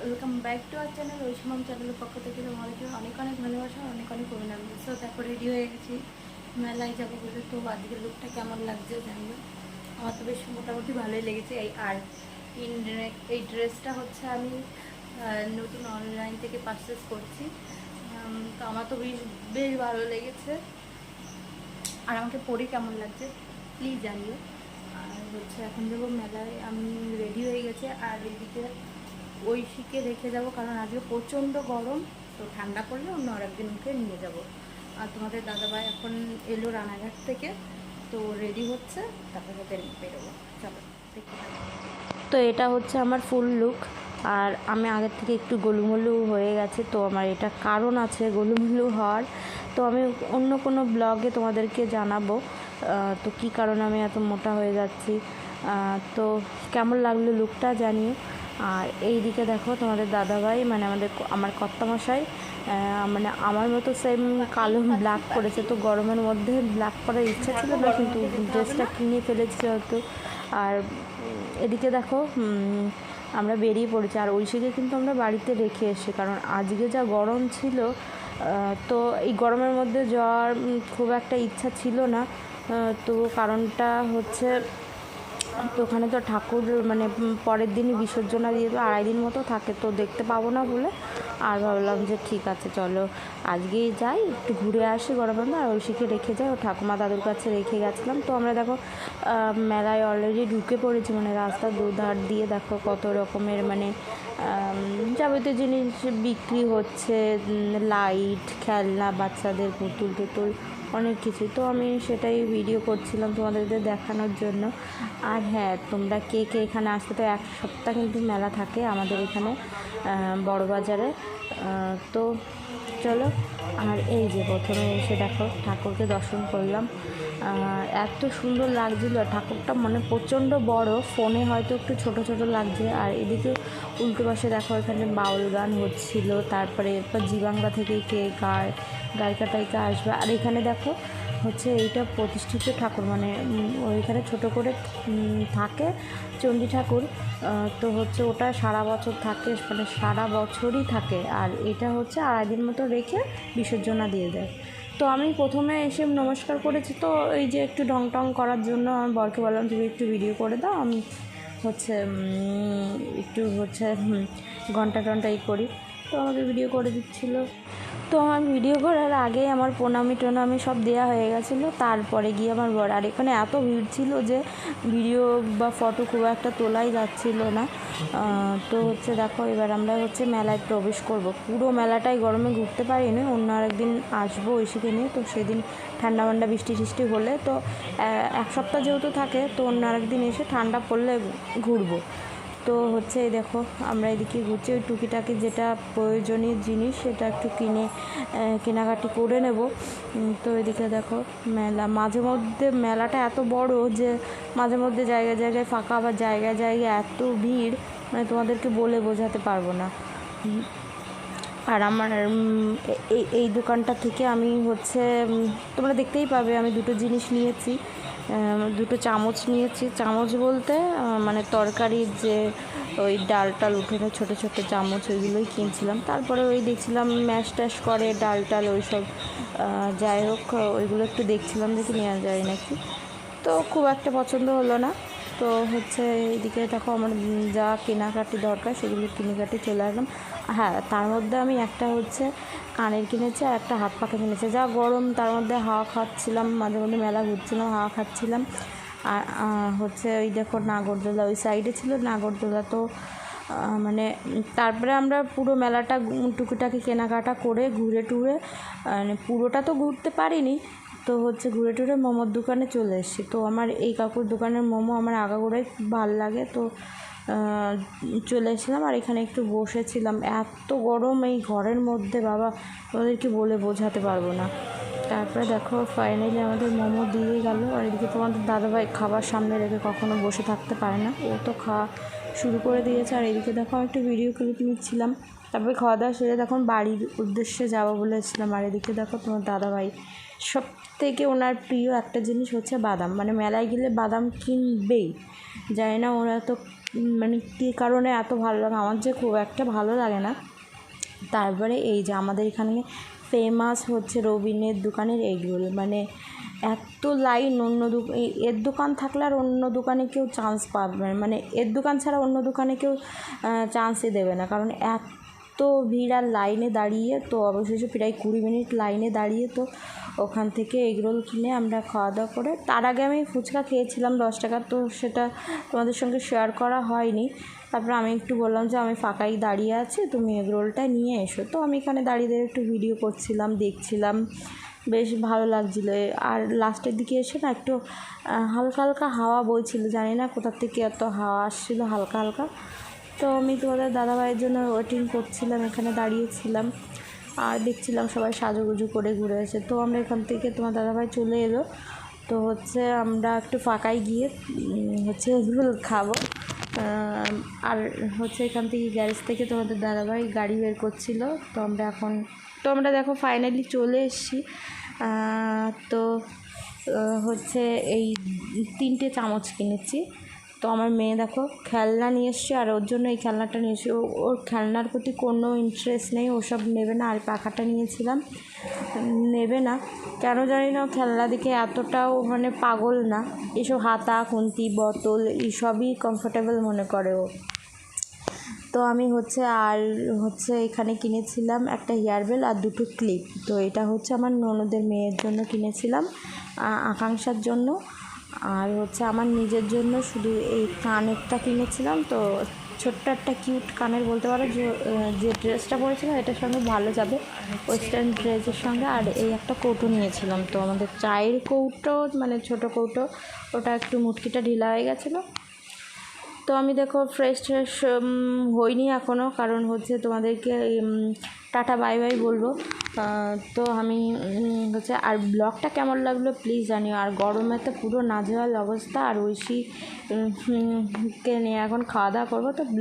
Welcome back to our channel. ঐশীমাম চ্যানেলের পক্ষ থেকে তোমাদেরকে অনেক অনেক ভালোবাসা, অনেক অনেক অভিনন্দন। সো তারপর রেডি হয়ে গেছি, মেলায় যাবো বলে। তো আজকের লুকটা কেমন লাগছে জানিও। আমার তো বেশ মোটামুটি ভালোই লেগেছে। এই ড্রেসটা হচ্ছে আমি নতুন অনলাইন থেকে পারচেস করছি। তো আমার তো বেশ বেশ ভালো লেগেছে। আর আমাকে পরে কেমন লাগছে প্লিজ জানিও। আর হচ্ছে এখন যাবো মেলায়, আমি রেডি হয়ে গেছে। আর এদিকে ঐশীকে রেখে যাব, কারণ আজকে প্রচণ্ড গরম। তো ঠান্ডা পড়লে অন্য আরেকদিন ওকে নিয়ে যাব। আর তোমাদের দাদাভাই এখন এলো রানাঘাট থেকে, তো রেডি হচ্ছে, তারপরে ওদের বেরোবো। চলো দেখতে থাকো। তো এটা হচ্ছে আমার ফুল লুক। আর আমি আগের থেকে একটু গোলুমলু হয়ে গেছে, তো আমার এটা কারণ আছে গোলুমলু হওয়ার। তো আমি অন্য কোনো ব্লগে তোমাদেরকে জানাবো তো কী কারণে আমি এত মোটা হয়ে যাচ্ছি। তো কেমন লাগলো লুকটা জানিও। আর এই দিকে দেখো তোমাদের দাদাভাই, মানে আমার কর্তামশাই, মানে আমার মতো সেম কালো ব্ল্যাক করেছে। তো গরমের মধ্যে ব্ল্যাক করার ইচ্ছা ছিল না, কিন্তু ড্রেসটা কিনে ফেলেছি হয়তো। আর এদিকে দেখো আমরা বেরিয়ে পড়েছি। আর ঐশীকে কিন্তু আমরা বাড়িতে রেখে এসেছি, কারণ আজকে যা গরম ছিল। তো এই গরমের মধ্যে যাওয়ার খুব একটা ইচ্ছা ছিল না। তো কারণটা হচ্ছে, তো ওখানে তো ঠাকুর মানে পরের দিনই বিসর্জনা দিয়ে দেবে, 2.5 দিন মতো থাকে, তো দেখতে পাবো না বলে আর ভাবলাম যে ঠিক আছে চলো আজকেই যাই, একটু ঘুরে আসি গরম বন্ধ। আর ঐশীকে রেখে যাই, ও ঠাকুমা দাদুর কাছে রেখে গেছিলাম। তো আমরা দেখো মেলায় অলরেডি ঢুকে পড়েছি, মানে রাস্তার দুধার দিয়ে দেখো কত রকমের মানে যাবতীয় জিনিস বিক্রি হচ্ছে, লাইট, খেলনা, বাচ্চাদের পুতুল টুতুল, অনেক কিছু। তো আমি সেটাই ভিডিও করছিলাম তোমাদেরকে দেখানোর জন্য। আর হ্যাঁ, তোমরা কে কে এখানে আসতে, তো 1 সপ্তাহ কিন্তু মেলা থাকে আমাদের এখানে বড় বাজারে। তো চলো। আর এই যে প্রথমে এসে দেখো ঠাকুরকে দর্শন করলাম, এত সুন্দর লাগছিলো ঠাকুরটা, মানে প্রচণ্ড বড়, ফোনে হয়তো একটু ছোট ছোট লাগছে। আর এদিকে উল্টো পাশে দেখো এখানে বাউল গান হচ্ছিল, তারপরে এরপর জিবাঙ্গা থেকে কে গায়িকা টাইকা আসবে। আর এখানে দেখো হচ্ছে এইটা প্রতিষ্ঠিত ঠাকুর, মানে ওইখানে ছোট করে থাকে চণ্ডী ঠাকুর। তো হচ্ছে ওটা সারা বছর থাকে, মানে সারা বছরই থাকে। আর এটা হচ্ছে 2.5 দিন মতো রেখে বিসর্জনা দিয়ে দেয়। তো আমি প্রথমে এসে নমস্কার করেছি, তো এই যে একটু ঢং টং করার জন্য আমি বরকে বললাম তুমি একটু ভিডিও করে দাও, আমি হচ্ছে একটু হচ্ছে ঘন্টা টন্টা করি। তো আমাকে ভিডিও করে দিচ্ছিলো। তো আমার ভিডিও করার আগে আমার প্রণামি সব দেওয়া হয়ে গেছিলো, তারপরে গিয়ে আমার বর। আর এখানে এত ভিড় ছিল যে ভিডিও বা ফটো খুব একটা তোলাই যাচ্ছিল না। তো হচ্ছে দেখো এবার আমরা হচ্ছে মেলায় প্রবেশ করব। পুরো মেলাটাই গরমে ঘুরতে পারিনি, অন্য আরেকদিন আসবো ঐশীকে নিয়ে। তো সেদিন ঠান্ডা ঠান্ডা বৃষ্টি টিষ্টি হলে, তো 1 সপ্তাহ যেহেতু থাকে, তো অন্য আরেকদিন এসে ঠান্ডা পড়লে ঘুরবো। তো হচ্ছে এই দেখো আমরা এদিকে ঘুরছি, ওই টুকিটাকি যেটা প্রয়োজনীয় জিনিস সেটা একটু কেনাকাটি করে নেব। তো এদিকে দেখো মাঝে মধ্যে মেলাটা এত বড় যে মাঝে মধ্যে জায়গায় জায়গায় ফাঁকা, আবার জায়গায় জায়গায় এত ভিড়, মানে তোমাদেরকে বলে বোঝাতে পারবো না। আর আমার এই দোকানটা থেকে আমি হচ্ছে তোমরা দেখতেই পাবে আমি 2টো জিনিস নিয়েছি, 2টো চামচ নিয়েছি। চামচ বলতে মানে তরকারির যে ওই ডাল টাল উঠোনে ছোটো ছোটো চামচ, ওইগুলোই কিনছিলাম। তারপরে ওই দেখছিলাম ম্যাশ ট্যাশ করে ডাল টাল ওইসব, যাই হোক ওইগুলো একটু দেখছিলাম যে কি নেওয়া যায় নাকি। তো খুব একটা পছন্দ হলো না। তো হচ্ছে এইদিকে দেখো আমার যা কেনাকাটি দরকার সেগুলো কেনাকাটি চলে আসলাম। হ্যাঁ, তার মধ্যে আমি একটা হচ্ছে কানের কিনেছি আর একটা হাত পাখা কিনেছি। যা গরম তার মধ্যে হাওয়া খাচ্ছিলাম, মাঝে মধ্যে মেলা ঘুরছিলাম, হাওয়া খাচ্ছিলাম। আর হচ্ছে ওই দেখো নাগরদোলা ওই সাইডে ছিল নাগরদোলা। তো মানে তারপরে আমরা পুরো মেলাটা টুকিটাকি কেনাকাটা করে ঘুরে টুরে, মানে পুরোটা তো ঘুরতে পারিনি। তো হচ্ছে ঘুরে টুরে মোমোর দোকানে চলে এসেছি। তো আমার এই কাকুর দোকানের মোমো আমার আগাগোড়াই খুব ভালো লাগে। তো চলে এসেছিলাম আর এখানে একটু বসেছিলাম। এত গরম এই ঘরের মধ্যে বাবা, ওদেরকে বলে বোঝাতে পারবো না। তারপরে দেখো ফাইনালি আমাদের মোমো দিয়ে গেল। আর এদিকে তোমাদের দাদাভাই খাবার সামনে রেখে কখনো বসে থাকতে পারে না, ও তো খাওয়া শুরু করে দিয়েছে। আর এদিকে দেখো আমি একটু ভিডিও ক্লিপ নিচ্ছিলাম। তারপরে খাওয়া দাওয়া সেরে দেখুন বাড়ির উদ্দেশ্যে যাবো বলেছিলাম। আর এদিকে দেখো তোমার দাদাভাই সব থেকে ওনার প্রিয় একটা জিনিস হচ্ছে বাদাম, মানে মেলায় গেলে বাদাম কিনবেই। জানি না ওরা তো মানে কী কারণে এত ভালো লাগে, আমার যে খুব একটা ভালো লাগে না। তারপরে এই যে আমাদের এখানে ফেমাস হচ্ছে রবিনের দোকানের এগরোল, মানে এত লাইন, অন্য এর দোকান থাকলে আর অন্য দোকানে কেউ চান্স পাবে না, মানে এর দোকান ছাড়া অন্য দোকানে কেউ চান্সই দেবে না, কারণ এত ভিড়। আর লাইনে দাঁড়িয়ে তো অবশেষে প্রায় 20 মিনিট লাইনে দাঁড়িয়ে তো ওখান থেকে এগরোল কিনে আমরা খাওয়া দাওয়া করে, তার আগে আমি ফুচকা খেয়েছিলাম 10 টাকার, তো সেটা তোমাদের সঙ্গে শেয়ার করা হয়নি। তারপরে আমি একটু বললাম যে আমি ফাঁকাই দাঁড়িয়ে আছি, তুমি এগরোলটা নিয়ে এসো। তো আমি এখানে দাঁড়িয়ে দাঁড়িয়ে একটু ভিডিও করছিলাম, দেখছিলাম, বেশ ভালো লাগছিলো। আর লাস্টের দিকে এসে না একটু হালকা হালকা হাওয়া বইছিল, জানি না কোথার থেকে এত হাওয়া আসছিলো হালকা হালকা। তো আমি তোমাদের দাদাভাইয়ের জন্য ওয়েটিং করছিলাম, এখানে দাঁড়িয়েছিলাম আর দেখছিলাম সবাই সাজুগুজু করে ঘুরে এসে। তো আমরা এখান থেকে তোমার দাদাভাই চলে এলো, তো হচ্ছে আমরা একটু ফাঁকায় গিয়ে হচ্ছে এগরোল খাবো। আর হচ্ছে এখান থেকে গ্যারেজ থেকে তোমাদের দাদাভাই গাড়ি বের করছিল। তো আমরা দেখো ফাইনালি চলে এসেছি। তো হচ্ছে এই 3টে চামচ কিনেছি। তো আমার মেয়ে দেখো খেলনা নিয়ে এসছে, আর ওর জন্য এই খেলনাটা নিয়ে এসে, ওর খেলনার প্রতি কোনো ইন্টারেস্ট নেই, ওসব নেবে না। আর পাখাটা নিয়েছিলাম, নেবে না কেন জানি না, খেলনা দেখে এতটাও মানে পাগল না। এসব হাতা খুন্তি বোতল এইসবই কমফোর্টেবল মনে করে ও। তো আমি হচ্ছে এখানে কিনেছিলাম একটা হেয়ার বেল আর 2টো ক্লিপ। তো এটা হচ্ছে আমার ননদের মেয়ের জন্য কিনেছিলাম, আকাঙ্ক্ষার জন্য। আর হচ্ছে আমার নিজের জন্য শুধু এই কানেরটা কিনেছিলাম। তো ছোট্ট একটা কিউট কানের বলতে পারো, যে ড্রেসটা পরেছিলাম এটার সঙ্গে ভালো যাবে, ওয়েস্টার্ন ড্রেসের সঙ্গে। আর এই একটা কৌটো নিয়েছিলাম, তো আমাদের চায়ের কৌটো, মানে ছোটো কৌটো, ওটা একটু মুটকিটা ঢিলা হয়ে গেছিলো। তো আমি দেখো ফ্রেশ হইনি এখনও, কারণ হচ্ছে তোমাদেরকে টাটা বাই বাই বলবো। তো আমি হচ্ছে, আর ব্লগটা কেমন লাগলো প্লিজ জানিও। আর গরমে তো পুরো নাজেহাল অবস্থা, আর ঐশীকে নিয়ে এখন খাওয়া দাওয়া করবো। তো